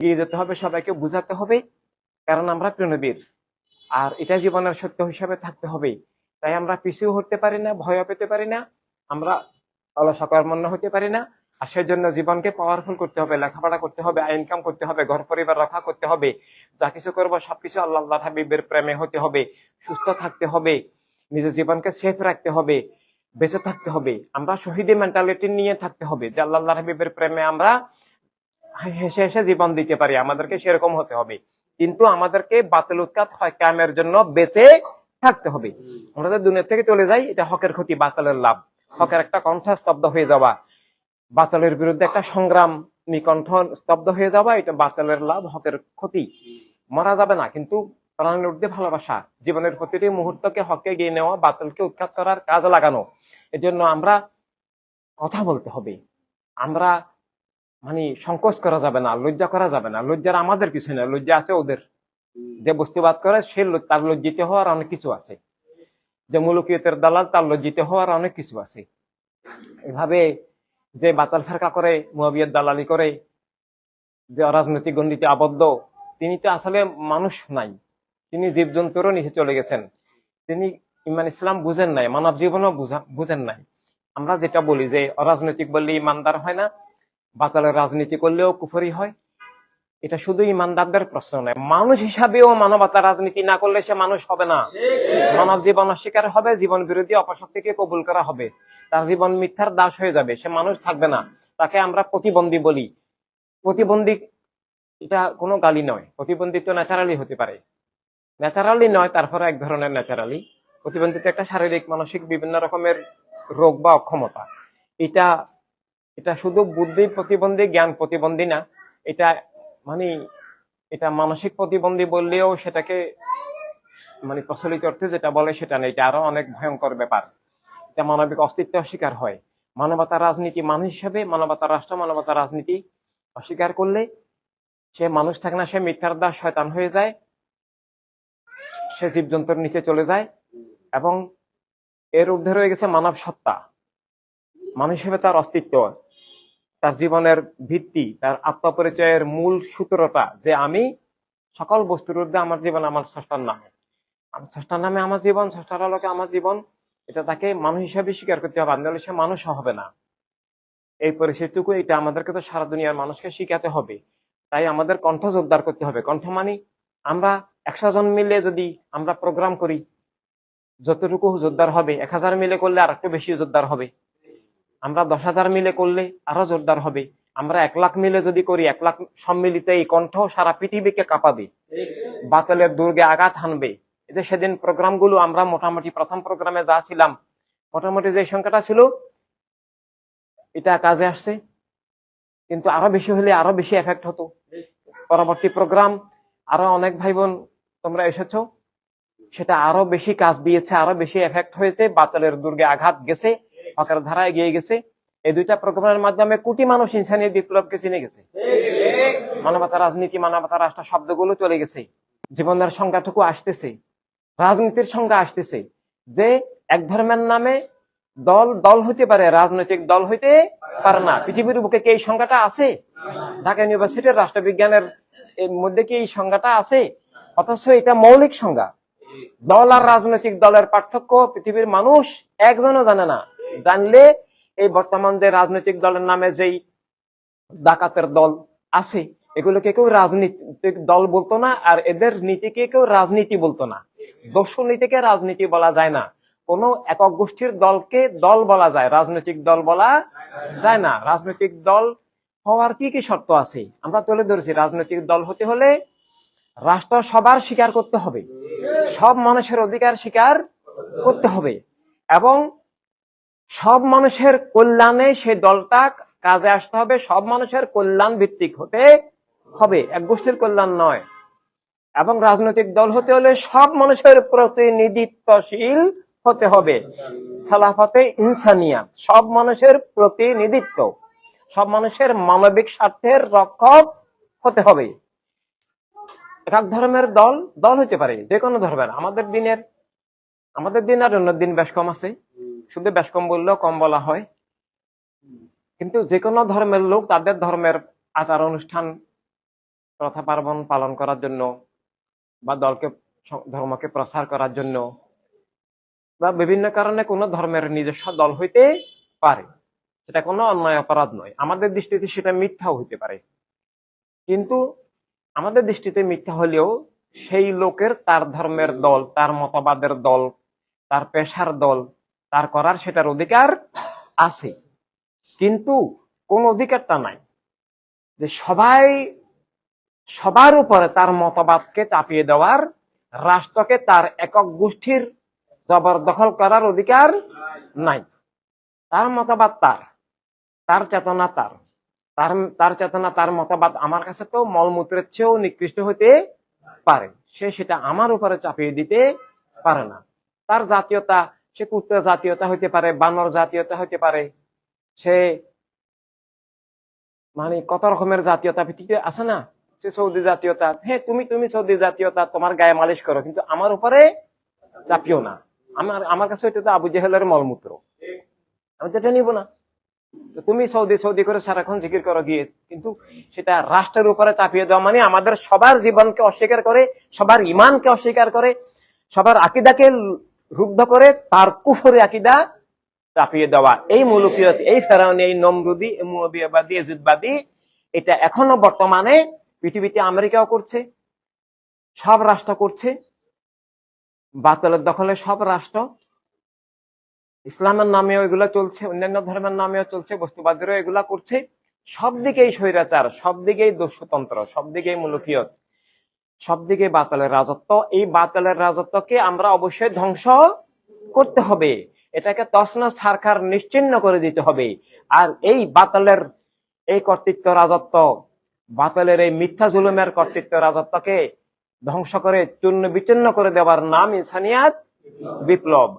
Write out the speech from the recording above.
এগিয়ে যেতে হবে, সবাইকে বুঝাতে হবে, কারণ আমরা প্রণবীর, আর এটা জীবনের সত্য হিসাবে থাকতে হবে। তাই আমরা পিছু হতে পারি না, ভয় পেতে পারি না, আমরা অলসকর্মণ্য হতে পারি না। আর সেজন্য জীবনকে পাওয়ারফুল করতে হবে, লেখাপড়া করতে হবে, ইনকাম করতে হবে, ঘর পরিবার রক্ষা করতে হবে, যা কিছু করবো সবকিছু আল্লাহ হাবিবের প্রেমে হতে হবে, সুস্থ থাকতে হবে, নিজের জীবনকে সেফ রাখতে হবে, বেঁচে থাকতে হবে। আমরা শহীদি মেন্টালিটি নিয়ে থাকতে হবে যে আল্লাহ হাবিবের প্রেমে আমরা হেসে হেসে জীবন দিতে পারি, আমাদেরকে সেরকম হতে হবে। কিন্তু আমাদেরকে বাতিল উৎখাত হয় কামের জন্য বেঁচে থাকতে হবে। আমরা যদি দুনিয়া থেকে চলে যাই, এটা হকের ক্ষতি, বাতিলের লাভ। হকের একটা কণ্ঠ স্তব্ধ হয়ে যাওয়া, বাতিলের বিরুদ্ধে একটা সংগ্রাম কণ্ঠ স্তব্ধ হয়ে যাওয়া, এটা বাতিলের লাভ, হকের ক্ষতি। মারা যাবে না, কিন্তু প্রাণের ঊর্ধ্বে ভালোবাসা, জীবনের প্রতিটি মুহূর্তকে হকে গিয়ে নেওয়া, বাতিলকে উৎখাত করার কাজে লাগানো। এজন্য আমরা কথা বলতে হবে, আমরা সংকোচ করা যাবে না, লজ্জা করা যাবে না। লজ্জার আমাদের কিছু নেই, লজ্জা আছে ওদের। যে বস্তুবাদ করে সে তার লজ্জিত হওয়ার অনেক কিছু আছে, যে মুলুকিয়তের দালাল তার লজ্জিত হওয়ার অনেক কিছু আছে। এভাবে যে বাতাল ফেরকা করে, মুয়াবিয়ার দালালি করে, যে অরাজনৈতিক গণ্ডিতে আবদ্ধ, তিনি তো আসলে মানুষ নাই, তিনি জীবজন্তুরও নিচে চলে গেছেন। তিনি ইমান ইসলাম বুঝেন নাই, মানব জীবনও বুঝেন নাই। আমরা যেটা বলি যে অরাজনৈতিক বললে ইমানদার হয় না, বাতালের রাজনীতি করলেও কুফরি হয়, এটা শুধু ইমানদারদের প্রশ্ন নয়, মানুষ হিসাবেও মানবতার রাজনীতি না করলে সে মানুষ হবে না। মানব জীবন অস্বীকার হবে, জীবন বিরোধী অপশক্তিকে কবুল করা হবে, তার জীবন মিথ্যার দাস হয়ে যাবে, সে মানুষ থাকবে না। তাকে আমরা প্রতিবন্ধী বলি। প্রতিবন্ধী এটা কোনো গালি নয়, প্রতিবন্ধী তো ন্যাচারালি হতে পারে, ন্যাচারালি নয়, তারপরে এক ধরনের ন্যাচারালি। প্রতিবন্ধিতা একটা শারীরিক মানসিক বিভিন্ন রকমের রোগ বা অক্ষমতা। এটা এটা শুধু বুদ্ধি প্রতিবন্ধী, জ্ঞান প্রতিবন্ধী না। এটা মানে এটা মানসিক প্রতিবন্ধী বললেও সেটাকে প্রচলিত অর্থে যেটা বলে সেটা নেই, এটা আরো অনেক ভয়ঙ্কর ব্যাপার। এটা মানবিক অস্তিত্ব অস্বীকার হয়। মানবতার রাজনীতি মানুষ হিসেবে, মানবতার রাষ্ট্র, মানবতার রাজনীতি অস্বীকার করলে সে মানুষ থাকে না, সে মিথ্যার দাস, শয়তান হয়ে যায়, সে জীবজন্তুর নিচে চলে যায়। এবং এর ঊর্ধ্বে রয়ে গেছে মানব সত্তা, মানুষ হিসেবে তার অস্তিত্ব, তার জীবনের ভিত্তি, তার আত্মপরিচয়ের মূল সূত্রটা যে আমি সকল বস্তুর ঊর্ধ্বে আমার জীবন আমার স্রষ্টার নামে, স্রষ্টার নামে আমার জীবন, স্রষ্টার আলোকে আমার জীবন, এটা তাকে মানুষ হিসেবে স্বীকার করতে হবে, আন্দোলন সে মানুষ হবে না। এই পরিস্থিতিটুকু এটা আমাদেরকে তো সারা দুনিয়ার মানুষকে শিখাতে হবে। তাই আমাদের কণ্ঠ জোরদার করতে হবে। কণ্ঠ আমরা 100 জন মিলে যদি আমরা প্রোগ্রাম করি, যতটুকু জোরদার হবে, 1000 মিলে করলে আর একটু বেশি জোরদার হবে, আমরা 10,000 মিলে করলে আরো জোরদার হবে, আমরা 1 লাখ মিলে যদি করি, 1 লাখ সম্মিলিত এই কণ্ঠ সারা পৃথিবীকে কাঁপাবে, বাতিলের দুর্গে আঘাত হানবে। এই যে সেদিন প্রোগ্রামগুলো আমরা মোটামুটি প্রথম প্রোগ্রামে যা ছিলাম, মোটামুটি যে সংখ্যাটা ছিল এটা কাজে আসছে, কিন্তু আরো বেশি হলে আরো বেশি এফেক্ট হতো। পরবর্তী প্রোগ্রাম আরো অনেক ভাই বোন তোমরা এসেছো, সেটা আরো বেশি কাজ দিয়েছে, আরো বেশি এফেক্ট হয়েছে, বাতিলের দুর্গে আঘাত গেছে, হকের ধারা এগিয়ে গেছে। এই দুইটা প্রোগ্রামের মাধ্যমে কোটি মানুষ ইনসানি বিপ্লবকে চিনে গেছে, মানবতা রাজনীতি, মানবতা রাষ্ট্র শব্দগুলো চলে গেছে, জীবনের সংজ্ঞাটুকু আসতেছে, রাজনীতির সংজ্ঞা আসতেছে, যে এক ধর্মের নামে দল দল হইতে পারে, রাজনৈতিক দল হইতে পারে না। পৃথিবীর বুকে কি এই সংজ্ঞাটা আছে? ঢাকা ইউনিভার্সিটির রাষ্ট্রবিজ্ঞানের মধ্যে কি এই সংজ্ঞাটা আছে? অথচ এটা মৌলিক সংজ্ঞা। দল আর রাজনৈতিক দলের পার্থক্য পৃথিবীর মানুষ একজনও জানে না। জানলে এই বর্তমান যে রাজনৈতিক দলের নামে যেই ডাকাতের দল আছে, এগুলোকে কেউ রাজনৈতিক দল বলতো না, আর এদের নীতিকে কেউ রাজনীতি বলতো না। দস্যু নীতিকে রাজনীতি বলা যায় না। কোন একক গোষ্ঠীর দলকে দল বলা যায়, রাজনৈতিক দল বলা যায় না। রাজনৈতিক দল হওয়ার কি কি শর্ত আছে আমরা তুলে ধরেছি। রাজনৈতিক দল হতে হলে রাষ্ট্র সবার স্বীকার করতে হবে, সব মানুষের অধিকার স্বীকার করতে হবে, এবং সব মানুষের কল্যাণে সেই দলটা কাজে আসতে হবে, সব মানুষের কল্যাণ ভিত্তিক হতে হবে, এক গোষ্ঠীর কল্যাণ নয়। এবং রাজনৈতিক দল হতে হলে সব মানুষের প্রতিনিধিত্বশীল হতে হবে, খেলাফতে ইনসানিয়াত, সব মানুষের প্রতিনিধিত্ব, সব মানুষের মানবিক স্বার্থের রক্ষক হতে হবে। এক ধর্মের দল দল হতে পারে, যে কোনো ধর্মের। আমাদের দিন আর অন্য দিন বেশ কম আছে, শুধু বেশ কম বললেও কম বলা হয়, কিন্তু যে কোনো ধর্মের লোক তাদের ধর্মের আচার অনুষ্ঠান প্রথা পার্বণ পালন করার জন্য, বা দলকে ধর্মকে প্রসার করার জন্য, বা বিভিন্ন কারণে কোনো ধর্মের নিজস্ব দল হইতে পারে, সেটা কোনো অন্যায় অপরাধ নয়। আমাদের দৃষ্টিতে সেটা মিথ্যাও হইতে পারে, কিন্তু আমাদের দৃষ্টিতে মিথ্যা হলেও সেই লোকের তার ধর্মের দল, তার মতবাদের দল, তার পেশার দল, তার করার সেটার অধিকার আছে। কিন্তু কোন অধিকারটা নাই যে সবার উপরে তার মতবাদকে চাপিয়ে দেওয়ার, রাষ্ট্রকে তার একক গোষ্ঠীর জবরদখল করার অধিকার নাই। তার মতবাদ তার চেতনা তার চেতনা, তার মতবাদ আমার কাছে তো মলমূত্রের চেয়েও নিকৃষ্ট হতে পারে, সে সেটা আমার উপরে চাপিয়ে দিতে পারে না। তার জাতীয়তা, সে কুত্তা জাতীয়তা হইতে পারে, বানর জাতীয়তা হইতে পারে, সে মানে কত রকমের জাতীয়তা পৃথিবীতে আছে না, সে সৌদি জাতীয়তা, হ্যাঁ তুমি সৌদি জাতীয়তা, তোমার গায়ে মালিশ করো, কিন্তু আমার উপরে চাপিও না। আমার কাছে হইতে তো আবু জেহেলের মলমূত্র, আমি তো এটা নিব না। তুমি সৌদি করে সারাক্ষণ জিকির করো গিয়ে, কিন্তু সেটা রাষ্ট্রের উপরে চাপিয়ে দেওয়া মানে আমাদের সবার জীবনকে অস্বীকার করে, সবার ইমানকে অস্বীকার করে, সবার আকিদাকে রুদ্ধ করে তার কুফরি আকিদা চাপিয়ে দেওয়া। এই মুলুকিয়ত, এই ফেরাউনি, এই নমরুদি, মুয়াবিয়াবাদী, ইজুদবাদী, এটা এখনো বর্তমানে পৃথিবীতে আমেরিকাও করছে, সব রাষ্ট্র করছে, বাতিলের দখলে সব রাষ্ট্র, ইসলামের নামেও এগুলা চলছে, অন্যান্য ধর্মের নামেও চলছে, বস্তুবাদীরাও এগুলা করছে। সব দিকেই স্বৈরাচার, সব দিকেই দস্যুতন্ত্র, সব দিকেই মুলুকিয়ত, সব দিকে বাতিলের রাজত্ব। এই বাতিলের রাজত্বকে আমরা অবশ্যই ধ্বংস করতে হবে, এটাকে তছনছ ছারখার নিশ্চিহ্ন করে দিতে হবে। আর এই বাতিলের এই কর্তৃত্ব রাজত্ব, বাতিলের এই মিথ্যা জুলুমের কর্তৃত্ব রাজত্বকে ধ্বংস করে চূর্ণ বিচূর্ণ করে দেওয়ার নাম ইনসানিয়াত বিপ্লব।